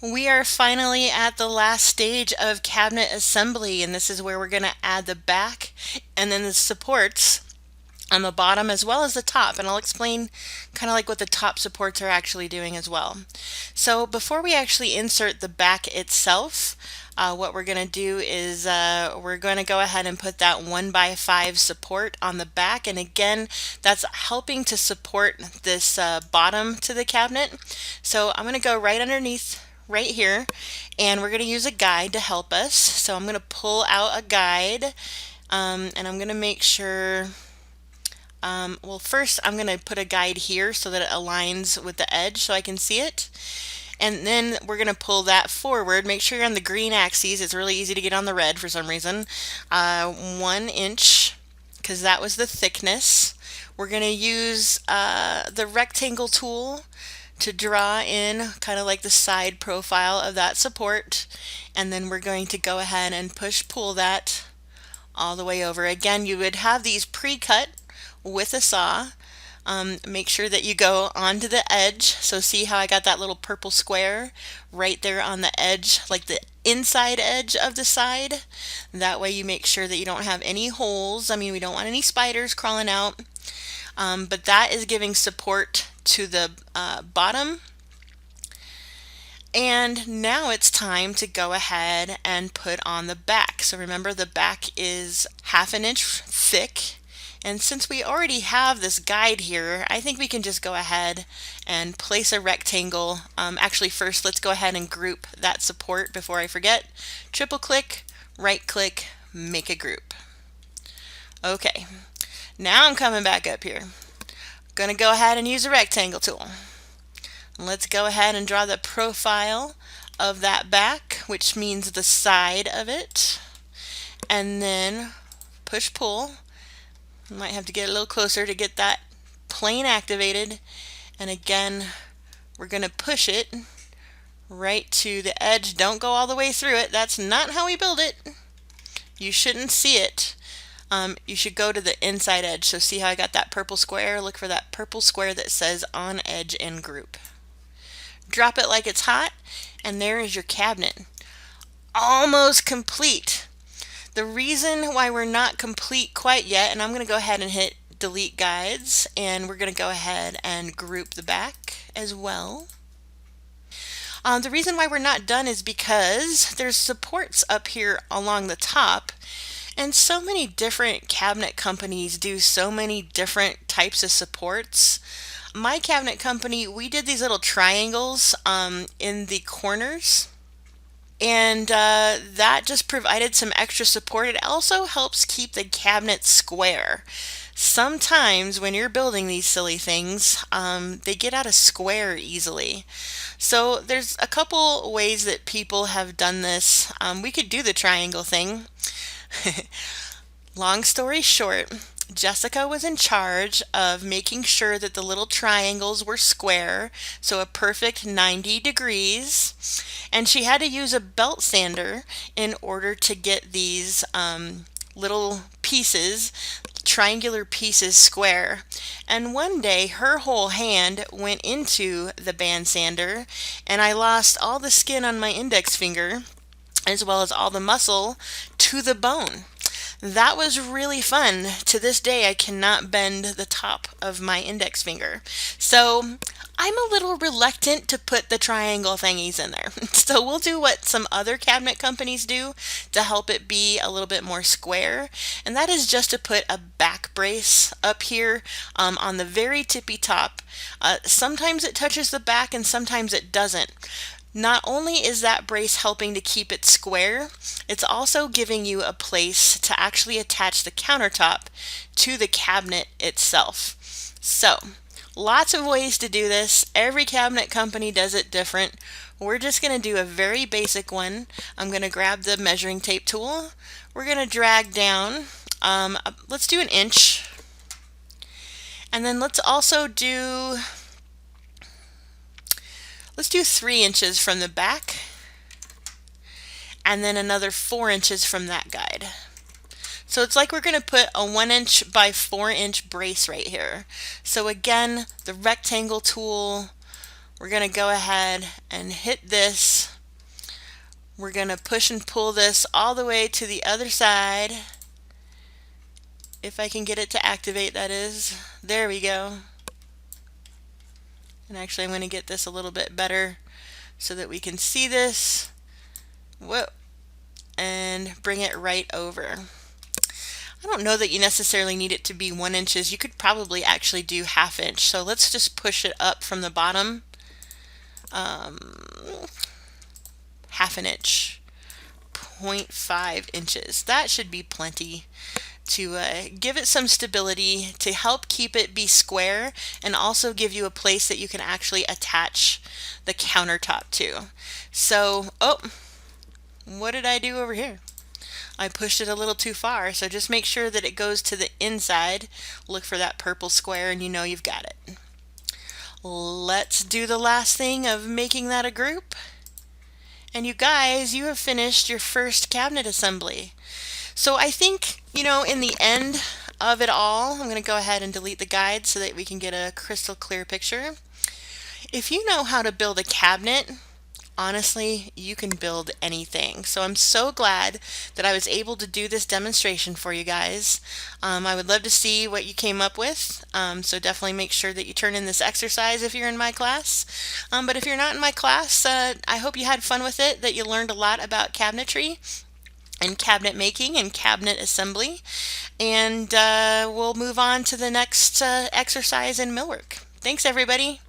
We are finally at the last stage of cabinet assembly, and this is where we're going to add the back and then the supports on the bottom as well as the top, and I'll explain kind of like what the top supports are actually doing as well. So before we actually insert the back itself, what we're going to do is we're going to go ahead and put that 1x5 support on the back, and again that's helping to support this bottom to the cabinet. So I'm going to go right underneath right here, and we're going to use a guide to help us. So I'm going to pull out a guide, and I'm going to make sure well, first I'm going to put a guide here so that it aligns with the edge so I can see it. And then we're going to pull that forward. Make sure you're on the green axis. It's really easy to get on the red for some reason. 1 inch, because that was the thickness. We're going to use the rectangle tool to draw in kind of like the side profile of that support. And then we're going to go ahead and pull that all the way over. Again, you would have these pre-cut with a saw. Make sure that you go onto the edge. So see how I got that little purple square right there on the edge, like the inside edge of the side. That way you make sure that you don't have any holes. I mean, we don't want any spiders crawling out. But that is giving support to the bottom. And now it's time to go ahead and put on the back. So remember, the back is 1/2 inch thick. And since we already have this guide here, I think we can just go ahead and place a rectangle. Actually, first let's go ahead and group that support before I forget. Triple click, right click, make a group. Okay, now I'm coming back up here. Gonna go ahead and use a rectangle tool. Let's go ahead and draw the profile of that back, which means the side of it. And then push pull. Might have to get a little closer to get that plane activated. And again, we're going to push it right to the edge. Don't go all the way through it. That's not how we build it. You shouldn't see it. You should go to the inside edge. So see how I got that purple square? Look for that purple square that says on edge in group. Drop it like it's hot, and there is your cabinet. Almost complete. The reason why we're not complete quite yet, and I'm going to go ahead and hit delete guides, and we're going to go ahead and group the back as well. The reason why we're not done is because there's supports up here along the top, and so many different cabinet companies do so many different types of supports. My cabinet company, we did these little triangles in the corners, and that just provided some extra support. It also helps keep the cabinet square. Sometimes when you're building these silly things, they get out of square easily. So there's a couple ways that people have done this. We could do the triangle thing. Long story short, Jessica was in charge of making sure that the little triangles were square, so a perfect 90 degrees, and she had to use a belt sander in order to get these little pieces, triangular pieces, square. And one day her whole hand went into the band sander, and I lost all the skin on my index finger as well as all the muscle to the bone. That was really fun. To this day, I cannot bend the top of my index finger. So I'm a little reluctant to put the triangle thingies in there. So we'll do what some other cabinet companies do to help it be a little bit more square. And that is just to put a back brace up here on the very tippy top. Sometimes it touches the back and sometimes it doesn't. Not only is that brace helping to keep it square, it's also giving you a place to actually attach the countertop to the cabinet itself. So, lots of ways to do this. Every cabinet company does it different. We're just going to do a very basic one. I'm going to grab the measuring tape tool. We're going to drag down. Let's do 1 inch. And then let's also do 3 inches from the back, and then another 4 inches from that guide. So it's like we're going to put a 1 inch by 4 inch brace right here. So again, the rectangle tool, we're going to go ahead and hit this, We're going to push and pull this all the way to the other side. If I can get it to activate, that is. There we go. And actually I'm going to get this a little bit better so that we can see this. Whoa. And bring it right over. I don't know that you necessarily need it to be 1 inch. You could probably actually do 1/2 inch. So let's just push it up from the bottom. 1/2 inch. 0.5 inches. That should be plenty to give it some stability, to help keep it be square, and also give you a place that you can actually attach the countertop to. So, oh, what did I do over here? I pushed it a little too far, so just make sure that it goes to the inside. Look for that purple square and you know you've got it. Let's do the last thing of making that a group. And you guys, you have finished your first cabinet assembly. So I think, you know, in the end of it all, I'm going to go ahead and delete the guide so that we can get a crystal clear picture. If you know how to build a cabinet, honestly, you can build anything. So I'm so glad that I was able to do this demonstration for you guys. I would love to see what you came up with. So definitely make sure that you turn in this exercise if you're in my class. But if you're not in my class, I hope you had fun with it, that you learned a lot about cabinetry and cabinet making and cabinet assembly. And we'll move on to the next exercise in Millwork. Thanks, everybody.